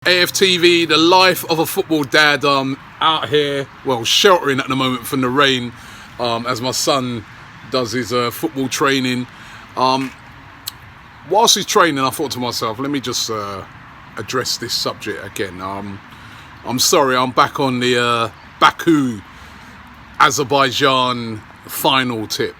AFTV, the life of a football dad. Out here, well, sheltering at the moment from the rain, as my son does his football training. Whilst he's training, I thought to myself, let me just address this subject again. I'm sorry, I'm back on the Baku, Azerbaijan final tip.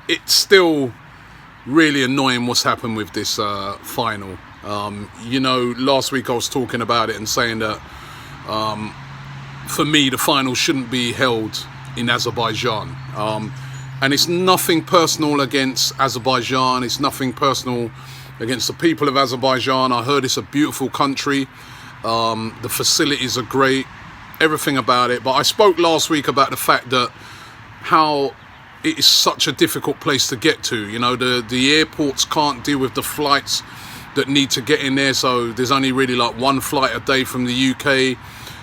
It's still really annoying what's happened with this final. Last week I was talking about it and saying that for me the final shouldn't be held in Azerbaijan. And it's nothing personal against Azerbaijan. It's nothing personal against the people of Azerbaijan. I heard it's a beautiful country. The facilities are great. Everything about it. But I spoke last week about the fact that how it is such a difficult place to get to. The airports can't deal with the flights that need to get in there. So there's only really like one flight a day from the UK.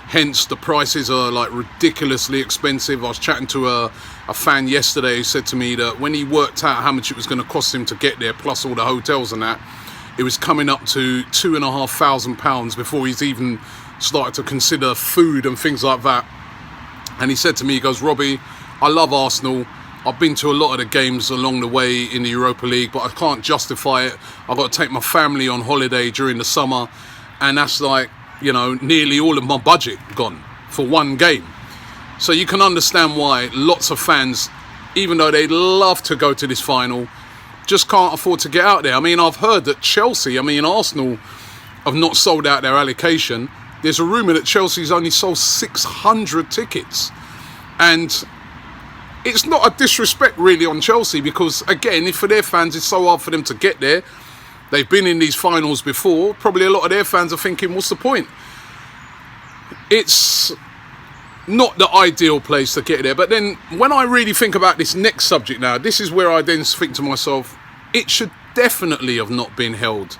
Hence, the prices are like ridiculously expensive. I was chatting to a fan yesterday who said to me that when he worked out how much it was going to cost him to get there, plus all the hotels and that, it was coming up to £2,500 before he's even started to consider food and things like that. And he said to me, he goes, Robbie, I love Arsenal. I've been to a lot of the games along the way in the Europa League, but I can't justify it. I've got to take my family on holiday during the summer, and that's like, nearly all of my budget gone for one game. So you can understand why lots of fans, even though they'd love to go to this final, just can't afford to get out there. I mean, I've heard that Arsenal have not sold out their allocation. There's a rumour that Chelsea's only sold 600 tickets. And it's not a disrespect really on Chelsea, because again, if for their fans it's so hard for them to get there, they've been in these finals before, probably a lot of their fans are thinking, what's the point? It's not the ideal place to get there. But then when I really think about this next subject now, this is where I then think to myself, it should definitely have not been held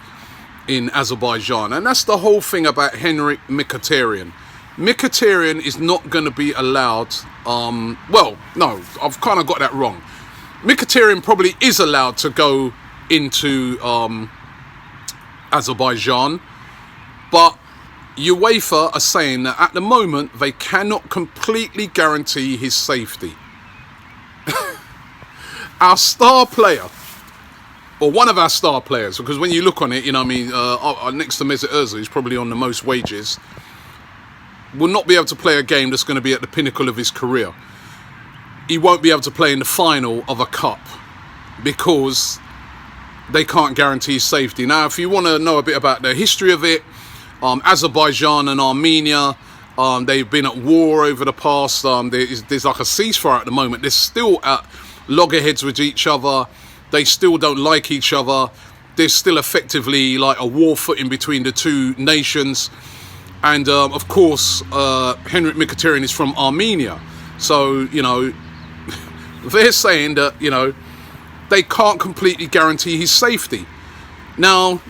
in Azerbaijan. And that's the whole thing about Henrikh Mkhitaryan. Mkhitaryan is not going to be allowed, no, I've kind of got that wrong. Mkhitaryan probably is allowed to go into Azerbaijan, but UEFA are saying that at the moment they cannot completely guarantee his safety. Our star player, or one of our star players, because when you look on it, next to Mesut Ozil, who's probably on the most wages, will not be able to play a game that's going to be at the pinnacle of his career. He won't be able to play in the final of a cup because they can't guarantee his safety. Now, if you want to know a bit about the history of it, Azerbaijan and Armenia, they've been at war over the past. There's like a ceasefire at the moment. They're still at loggerheads with each other. They still don't like each other. There's still effectively like a war footing between the two nations. And of course, Henrikh Mkhitaryan is from Armenia. So, they're saying that, they can't completely guarantee his safety. Now,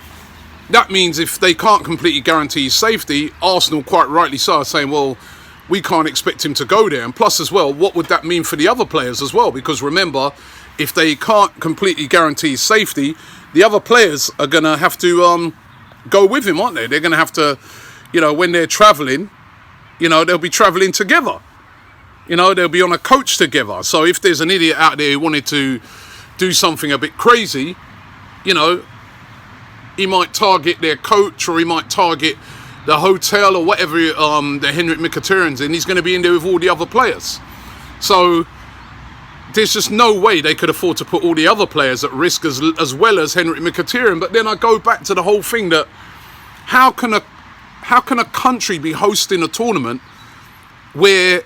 that means if they can't completely guarantee his safety, Arsenal quite rightly so are saying, well, we can't expect him to go there. And plus as well, what would that mean for the other players as well? Because remember, if they can't completely guarantee his safety, the other players are going to have to go with him, aren't they? They're going to have to, when they're travelling, they'll be travelling together. They'll be on a coach together. So if there's an idiot out there who wanted to do something a bit crazy, he might target their coach, or he might target the hotel or whatever the Henrikh Mkhitaryan's in. He's going to be in there with all the other players. So there's just no way they could afford to put all the other players at risk as well as Henrikh Mkhitaryan. But then I go back to the whole thing that how can a country be hosting a tournament where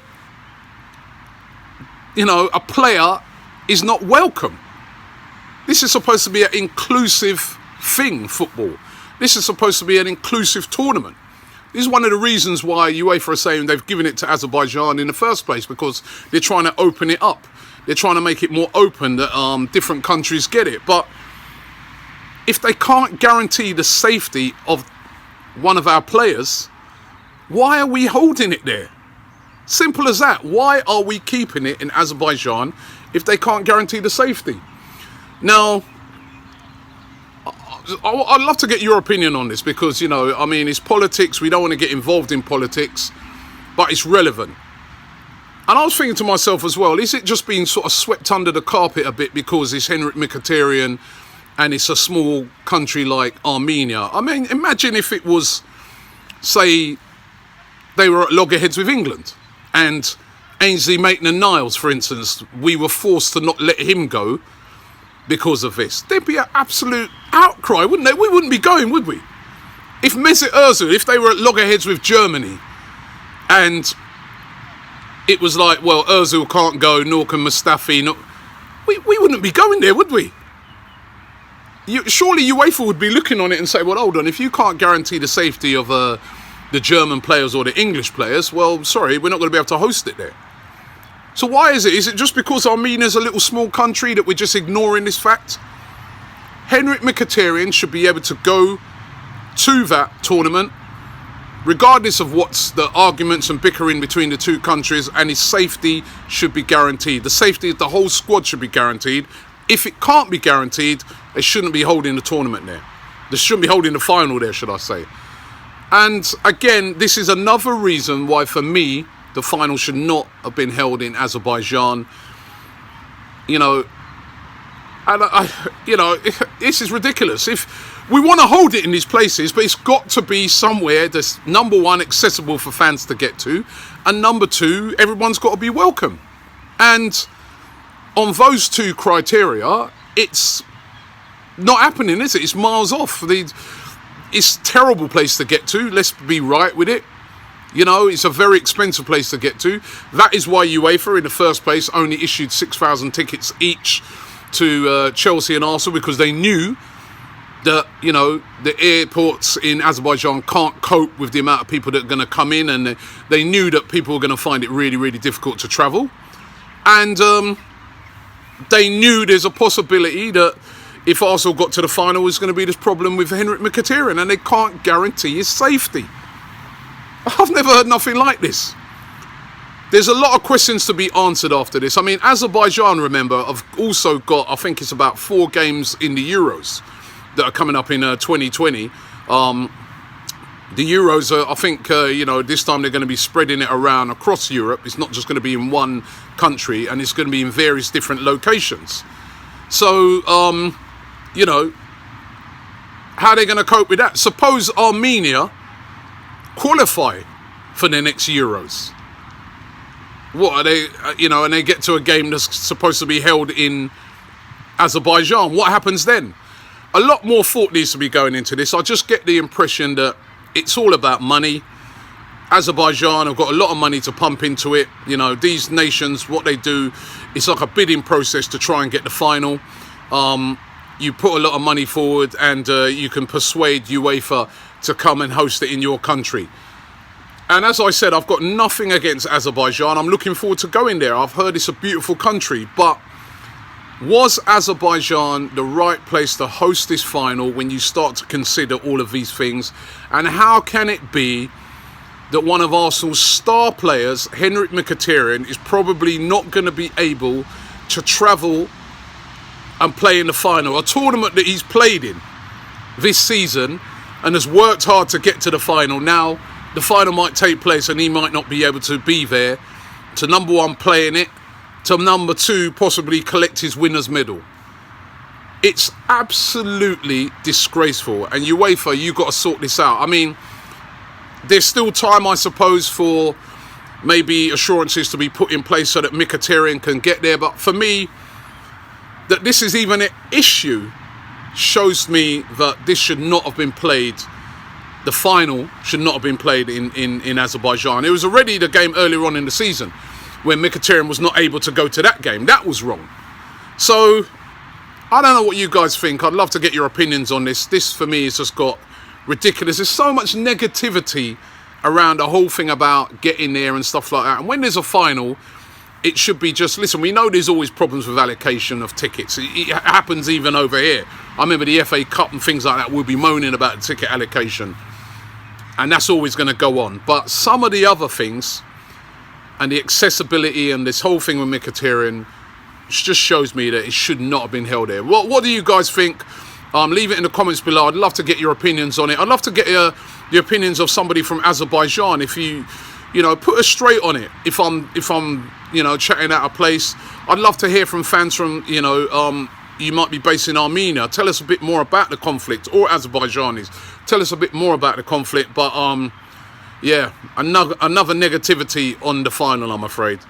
a player is not welcome? This is supposed to be an inclusive thing, football. This is supposed to be an inclusive tournament. This is one of the reasons why UEFA are saying they've given it to Azerbaijan in the first place, because they're trying to open it up. They're trying to make it more open that different countries get it. But if they can't guarantee the safety of one of our players, why are we holding it there? Simple as that. Why are we keeping it in Azerbaijan if they can't guarantee the safety? Now, I'd love to get your opinion on this because, you know, I mean, it's politics. We don't want to get involved in politics, but it's relevant. And I was thinking to myself as well, is it just being sort of swept under the carpet a bit because it's Henrikh Mkhitaryan and it's a small country like Armenia? I mean, imagine if it was, say, they were at loggerheads with England and Ainsley Maitland-Niles, for instance, we were forced to not let him go because of this. There'd be an absolute outcry, wouldn't there? We wouldn't be going, would we? If Mesut Ozil, if they were at loggerheads with Germany and it was like, well, Ozil can't go, nor can Mustafi, we wouldn't be going there, would we? Surely UEFA would be looking on it and say, well, hold on, if you can't guarantee the safety of the German players or the English players, well, sorry, we're not going to be able to host it there. So why is it? Is it just because Armenia's a little small country that we're just ignoring this fact? Henrikh Mkhitaryan should be able to go to that tournament, regardless of what's the arguments and bickering between the two countries, and his safety should be guaranteed. The safety of the whole squad should be guaranteed. If it can't be guaranteed, they shouldn't be holding the tournament there. They shouldn't be holding the final there, should I say. And again, this is another reason why, for me, the final should not have been held in Azerbaijan. You know, and you know, this is ridiculous. If we want to hold it in these places, but it's got to be somewhere that's, number one, accessible for fans to get to, and number two, everyone's got to be welcome. And on those two criteria, it's not happening, is it? It's miles off. It's a terrible place to get to. Let's be right with it. You know, it's a very expensive place to get to. That is why UEFA, in the first place, only issued 6,000 tickets each to Chelsea and Arsenal, because they knew that, you know, the airports in Azerbaijan can't cope with the amount of people that are going to come in, and they knew that people were going to find it really, really difficult to travel. And they knew there's a possibility that if Arsenal got to the final, there's going to be this problem with Henrikh Mkhitaryan, and they can't guarantee his safety. I've never heard nothing like this. There's a lot of questions to be answered after this. I mean, Azerbaijan, remember, have also got, I think it's about 4 games in the Euros that are coming up in 2020. The Euros are, I think, you know, this time they're going to be spreading it around across Europe. It's not just going to be in one country, and it's going to be in various different locations. So, you know, how are they going to cope with that? Suppose Armenia qualify for the next Euros. What are they, you know, and they get to a game that's supposed to be held in Azerbaijan. What happens then? A lot more thought needs to be going into this. I just get the impression that it's all about money. Azerbaijan have got a lot of money to pump into it. You know, these nations, what they do, it's like a bidding process to try and get the final. You put a lot of money forward, and you can persuade UEFA to come and host it in your country. And as I said, I've got nothing against Azerbaijan. I'm looking forward to going there. I've heard it's a beautiful country, but was Azerbaijan the right place to host this final when you start to consider all of these things? And how can it be that one of Arsenal's star players, Henrikh Mkhitaryan, is probably not going to be able to travel and play in the final? A tournament that he's played in this season and has worked hard to get to the final. Now, the final might take place and he might not be able to be there to, number one, play in it, to number two, possibly collect his winner's medal. It's absolutely disgraceful. And UEFA, you've got to sort this out. I mean, there's still time, I suppose, for maybe assurances to be put in place so that Mkhitaryan can get there. But for me, that this is even an issue shows me that this should not have been played. The final should not have been played in Azerbaijan. It was already the game earlier on in the season when Mkhitaryan was not able to go to that game. That was wrong. So, I don't know what you guys think. I'd love to get your opinions on this. This, for me, has just got ridiculous. There's so much negativity around the whole thing about getting there and stuff like that. And when there's a final, it should be just, listen, we know there's always problems with allocation of tickets. It happens even over here. I remember the FA Cup and things like that, we'll be moaning about the ticket allocation. And that's always going to go on. But some of the other things, and the accessibility and this whole thing with Mkhitaryan, just shows me that it should not have been held there. What do you guys think? Leave it in the comments below. I'd love to get your opinions on it. I'd love to get the opinions of somebody from Azerbaijan. If you know, put us straight on it. If I'm you know, chatting out a place, I'd love to hear from fans from, you know, you might be based in Armenia. Tell us a bit more about the conflict, or Azerbaijanis. Tell us a bit more about the conflict. But yeah, another negativity on the final, I'm afraid.